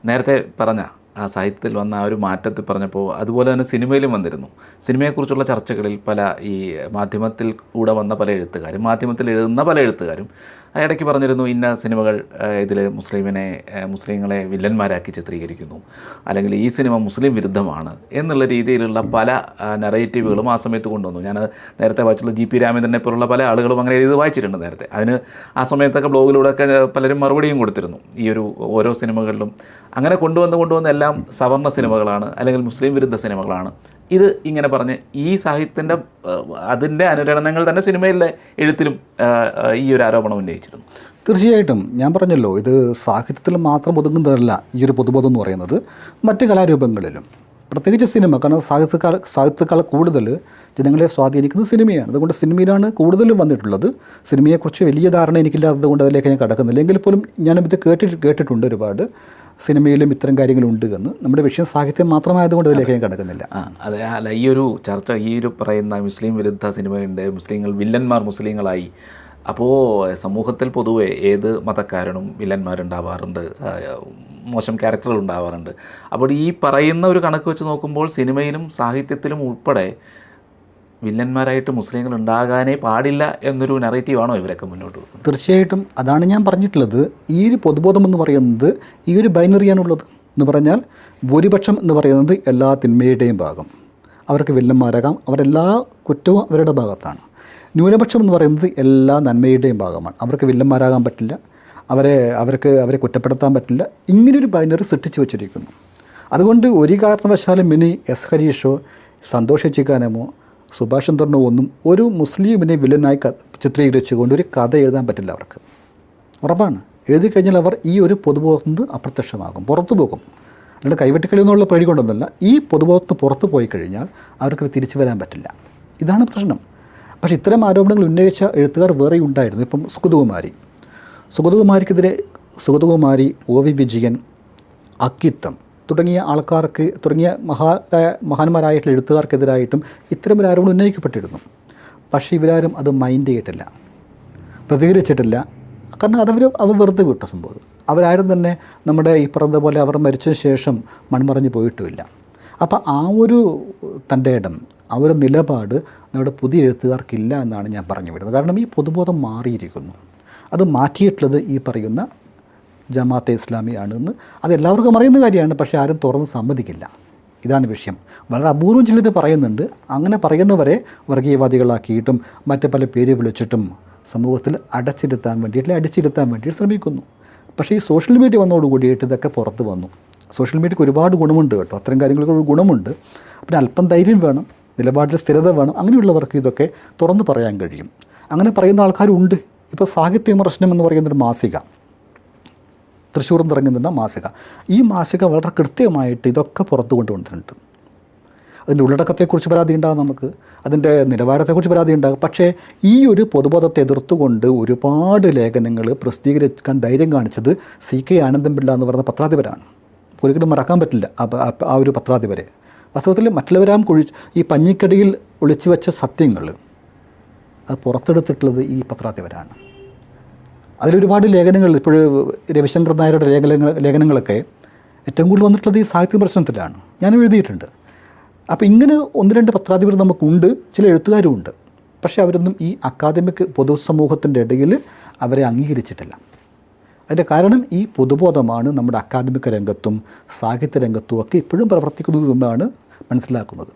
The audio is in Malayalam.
നേരത്തെ പറഞ്ഞ ആ സാഹിത്യത്തിൽ വന്ന ആ ഒരു മാറ്റത്തിൽ പറഞ്ഞപ്പോൾ അതുപോലെ തന്നെ സിനിമയിലും വന്നിരുന്നു. സിനിമയെക്കുറിച്ചുള്ള ചർച്ചകളിൽ പല ഈ മാധ്യമത്തിൽ കൂടെ വന്ന പല എഴുത്തുകാരും, മാധ്യമത്തിൽ എഴുതുന്ന പല എഴുത്തുകാരും ഇടയ്ക്ക് പറഞ്ഞിരുന്നു ഇന്ന സിനിമകൾ ഇതിൽ മുസ്ലിങ്ങളെ വില്ലന്മാരാക്കി ചിത്രീകരിക്കുന്നു, അല്ലെങ്കിൽ ഈ സിനിമ മുസ്ലിം വിരുദ്ധമാണ് എന്നുള്ള രീതിയിലുള്ള പല നറേറ്റീവുകളും ആ സമയത്ത് കൊണ്ടുവന്നു. ഞാൻ നേരത്തെ വായിച്ചുള്ള GP രാമചന്ദ്രനെ പോലുള്ള പല ആളുകളും അങ്ങനെ എഴുതി വായിച്ചിട്ടുണ്ട് നേരത്തെ. അതിന് ആ സമയത്തൊക്കെ ബ്ലോഗിലൂടെയൊക്കെ പലരും മറുപടിയും കൊടുത്തിരുന്നു. ഈ ഒരു ഓരോ സിനിമകളിലും അങ്ങനെ കൊണ്ടുവന്ന് എല്ലാം സവർണ്ണ സിനിമകളാണ് അല്ലെങ്കിൽ മുസ്ലിം വിരുദ്ധ സിനിമകളാണ്. ഇത് ഇങ്ങനെ പറഞ്ഞ് ഈ സാഹിത്യത്തിൻ്റെ അതിൻ്റെ അനുരണനങ്ങൾ തന്നെ സിനിമയിലെ എഴുത്തിലും ഈ ഒരു ആരോപണം ഉന്നയിച്ചിരുന്നു. തീർച്ചയായിട്ടും ഞാൻ പറഞ്ഞല്ലോ, ഇത് സാഹിത്യത്തിൽ മാത്രം ഒതുങ്ങുന്നതല്ല ഈ ഒരു പൊതുബോധം എന്ന് പറയുന്നത്, മറ്റ് കലാരൂപങ്ങളിലും പ്രത്യേകിച്ച് സിനിമ. കാരണം സാഹിത്യത്തെക്കാൾ കൂടുതൽ ജനങ്ങളെ സ്വാധീനിക്കുന്നത് സിനിമയാണ്. അതുകൊണ്ട് സിനിമയിലാണ് കൂടുതലും വന്നിട്ടുള്ളത്. സിനിമയെക്കുറിച്ച് വലിയ ധാരണ എനിക്കില്ലാത്തത് കൊണ്ട് അതിലേക്ക് ഞാൻ കടക്കുന്നില്ല. എങ്കിൽ പോലും ഞാനിത് കേട്ടിട്ടുണ്ട് ഒരുപാട്. സിനിമയിലും ഇത്തരം കാര്യങ്ങളുണ്ട് എന്ന്. നമ്മുടെ വിഷയം സാഹിത്യം മാത്രമായതുകൊണ്ട് അതിലേക്ക് ഞാൻ കിടക്കുന്നില്ല. അതെ, അല്ല, ഈ ഒരു ചർച്ച, ഈ ഒരു പറയുന്ന മുസ്ലിം വിരുദ്ധ സിനിമയുണ്ട്, മുസ്ലിങ്ങൾ വില്ലന്മാർ മുസ്ലിങ്ങളായി. അപ്പോൾ സമൂഹത്തിൽ പൊതുവെ ഏത് മതക്കാരനും വില്ലന്മാരുണ്ടാവാറുണ്ട്, മോശം ക്യാരക്ടറുകൾ ഉണ്ടാവാറുണ്ട്. അപ്പോൾ ഈ പറയുന്ന ഒരു കണക്ക് വെച്ച് നോക്കുമ്പോൾ സിനിമയിലും സാഹിത്യത്തിലും ഉൾപ്പെടെ വില്ലന്മാരായിട്ട് മുസ്ലിങ്ങൾ ഉണ്ടാകാനേ പാടില്ല എന്നൊരു നറേറ്റീവാണോ ഇവരൊക്കെ മുന്നോട്ട് വെക്കുന്നത്? തീർച്ചയായിട്ടും അതാണ് ഞാൻ പറഞ്ഞിട്ടുള്ളത്. ഈ ഒരു പൊതുബോധം എന്ന് പറയുന്നത് ഈ ഒരു ബൈനറിയാണുള്ളത്. എന്ന് പറഞ്ഞാൽ ഭൂരിപക്ഷം എന്ന് പറയുന്നത് എല്ലാ തിന്മയുടെയും ഭാഗം, അവർക്ക് വില്ലന്മാരാകാം, അവരെല്ലാ കുറ്റവും അവരുടെ ഭാഗത്താണ്. ന്യൂനപക്ഷം എന്ന് പറയുന്നത് എല്ലാ നന്മയുടെയും ഭാഗമാണ്, അവർക്ക് വില്ലന്മാരാകാൻ പറ്റില്ല, അവരെ കുറ്റപ്പെടുത്താൻ പറ്റില്ല. ഇങ്ങനൊരു ബൈനറി സൃഷ്ടിച്ച് വെച്ചിരിക്കുന്നു. അതുകൊണ്ട് ഒരു കാരണവശാലും ഇനി എസ് ഹരീഷോ സന്തോഷ് ചിക്കാനമോ സുഭാഷ് ചന്ദ്രനോ ഒന്നും ഒരു മുസ്ലിമിനെ വില്ലനായി ചിത്രീകരിച്ചുകൊണ്ട് ഒരു കഥ എഴുതാൻ പറ്റില്ല അവർക്ക്. ഉറപ്പാണ്. എഴുതി കഴിഞ്ഞാൽ അവർ ഈ ഒരു പൊതുബോധത്തിൽ നിന്ന് അപ്രത്യക്ഷമാകും, പുറത്തു പോകും. അല്ലാണ്ട് കൈവെട്ടിക്കളി എന്നുള്ള പേടി കൊണ്ടൊന്നുമല്ല. ഈ പൊതുബോധത്തിന് പുറത്ത് പോയി കഴിഞ്ഞാൽ അവർക്ക് തിരിച്ചു വരാൻ പറ്റില്ല. ഇതാണ് പ്രശ്നം. പക്ഷേ ഇത്തരം ആരോപണങ്ങൾ ഉന്നയിച്ച എഴുത്തുകാർ വേറെ ഉണ്ടായിരുന്നു. ഇപ്പം സുഗതകുമാരിക്കെതിരെ സുഗതകുമാരി, OV വിജയൻ, അക്കിത്തം തുടങ്ങിയ മഹാന്മാരായിട്ടുള്ള എഴുത്തുകാർക്കെതിരായിട്ടും ഇത്തരം ആരോപണം ഉന്നയിക്കപ്പെട്ടിരുന്നു. പക്ഷേ ഇവരാരും അത് മൈൻഡ് ചെയ്തിട്ടില്ല, പ്രതികരിച്ചിട്ടില്ല. കാരണം അവർ വെറുതെ വിട്ട സംഭവം. അവരാരും തന്നെ നമ്മുടെ ഈ പറഞ്ഞ പോലെ അവർ മരിച്ചതിന് ശേഷം മൺമറഞ്ഞു പോയിട്ടുമില്ല. അപ്പോൾ ആ ഒരു തൻ്റെ ഇടം, ആ ഒരു നിലപാട് നമ്മുടെ പുതിയ എഴുത്തുകാർക്കില്ല എന്നാണ് ഞാൻ പറഞ്ഞു വിടുന്നത്. കാരണം ഈ പൊതുബോധം മാറിയിരിക്കുന്നു. അത് മാറ്റിയിട്ടുള്ളത് ഈ പറയുന്ന ജമാഅത്തെ ഇസ്ലാമിയാണെന്ന് അതെല്ലാവർക്കും അറിയുന്ന കാര്യമാണ്. പക്ഷേ ആരും തുറന്ന് സമ്മതിക്കില്ല. ഇതാണ് വിഷയം. വളരെ അപൂർവം ചിലർ പറയുന്നുണ്ട്. അങ്ങനെ പറയുന്നവരെ വർഗീയവാദികളാക്കിയിട്ടും മറ്റ് പല പേര് വിളിച്ചിട്ടും സമൂഹത്തിൽ അടിച്ചിരുത്താൻ വേണ്ടിയിട്ട് ശ്രമിക്കുന്നു. പക്ഷേ ഈ സോഷ്യൽ മീഡിയ വന്നതോടുകൂടിയിട്ട് ഇതൊക്കെ പുറത്ത് വന്നു. സോഷ്യൽ മീഡിയക്ക് ഒരുപാട് ഗുണമുണ്ട് കേട്ടോ, അത്തരം കാര്യങ്ങൾക്ക് ഒരു ഗുണമുണ്ട്. പിന്നെ അല്പം ധൈര്യം വേണം, നിലപാടിൽ സ്ഥിരത വേണം. അങ്ങനെയുള്ളവർക്ക് ഇതൊക്കെ തുറന്ന് പറയാൻ കഴിയും. അങ്ങനെ പറയുന്ന ആൾക്കാരുണ്ട്. ഇപ്പോൾ സാഹിത്യ വിമർശനം എന്ന് പറയുന്നൊരു മാസിക, തൃശ്ശൂരിൽ നിന്ന് ഇറങ്ങുന്ന മാസിക, ഈ മാസിക വളരെ കൃത്യമായിട്ട് ഇതൊക്കെ പുറത്ത് കൊണ്ടുവന്നിട്ടുണ്ട്. അതിൻ്റെ ഉള്ളടക്കത്തെക്കുറിച്ച് പരാതി ഉണ്ടാകും, നമുക്ക് അതിൻ്റെ നിലവാരത്തെക്കുറിച്ച് പരാതി ഉണ്ടാകും. പക്ഷേ ഈ ഒരു പൊതുബോധത്തെ എതിർത്തുകൊണ്ട് ഒരുപാട് ലേഖനങ്ങൾ പ്രസിദ്ധീകരിക്കാൻ ധൈര്യം കാണിച്ചത് CK ആനന്ദൻപിള്ള എന്ന് പറയുന്ന പത്രാധിപരാണ്. ഒരിക്കലും മറക്കാൻ പറ്റില്ല ആ ഒരു പത്രാധിപരെ. വാസ്തവത്തിൽ മറ്റുള്ളവരാം ഈ പഞ്ഞിക്കടിയിൽ ഒളിച്ചു വെച്ച സത്യങ്ങൾ അത് പുറത്തെടുത്തിട്ടുള്ളത് ഈ പത്രാധിപരാണ്. അതിലൊരുപാട് ലേഖനങ്ങൾ, ഇപ്പോൾ രവിശങ്കർ നായരുടെ ലേഖനങ്ങളൊക്കെ ഏറ്റവും കൂടുതൽ വന്നിട്ടുള്ളത് ഈ സാഹിത്യ പ്രശ്നത്തിലാണ്. ഞാനും എഴുതിയിട്ടുണ്ട്. അപ്പോൾ ഇങ്ങനെ ഒന്ന് രണ്ട് പത്രാധിപർ നമുക്കുണ്ട്, ചില എഴുത്തുകാരുമുണ്ട്. പക്ഷേ അവരൊന്നും ഈ അക്കാദമിക് പൊതുസമൂഹത്തിൻ്റെ ഇടയിൽ അവരെ അംഗീകരിച്ചിട്ടില്ല. അതിൻ്റെ കാരണം ഈ പൊതുബോധമാണ് നമ്മുടെ അക്കാദമിക രംഗത്തും സാഹിത്യ രംഗത്തും ഒക്കെ ഇപ്പോഴും പ്രവർത്തിക്കുന്നത് എന്നാണ് മനസ്സിലാക്കുന്നത്.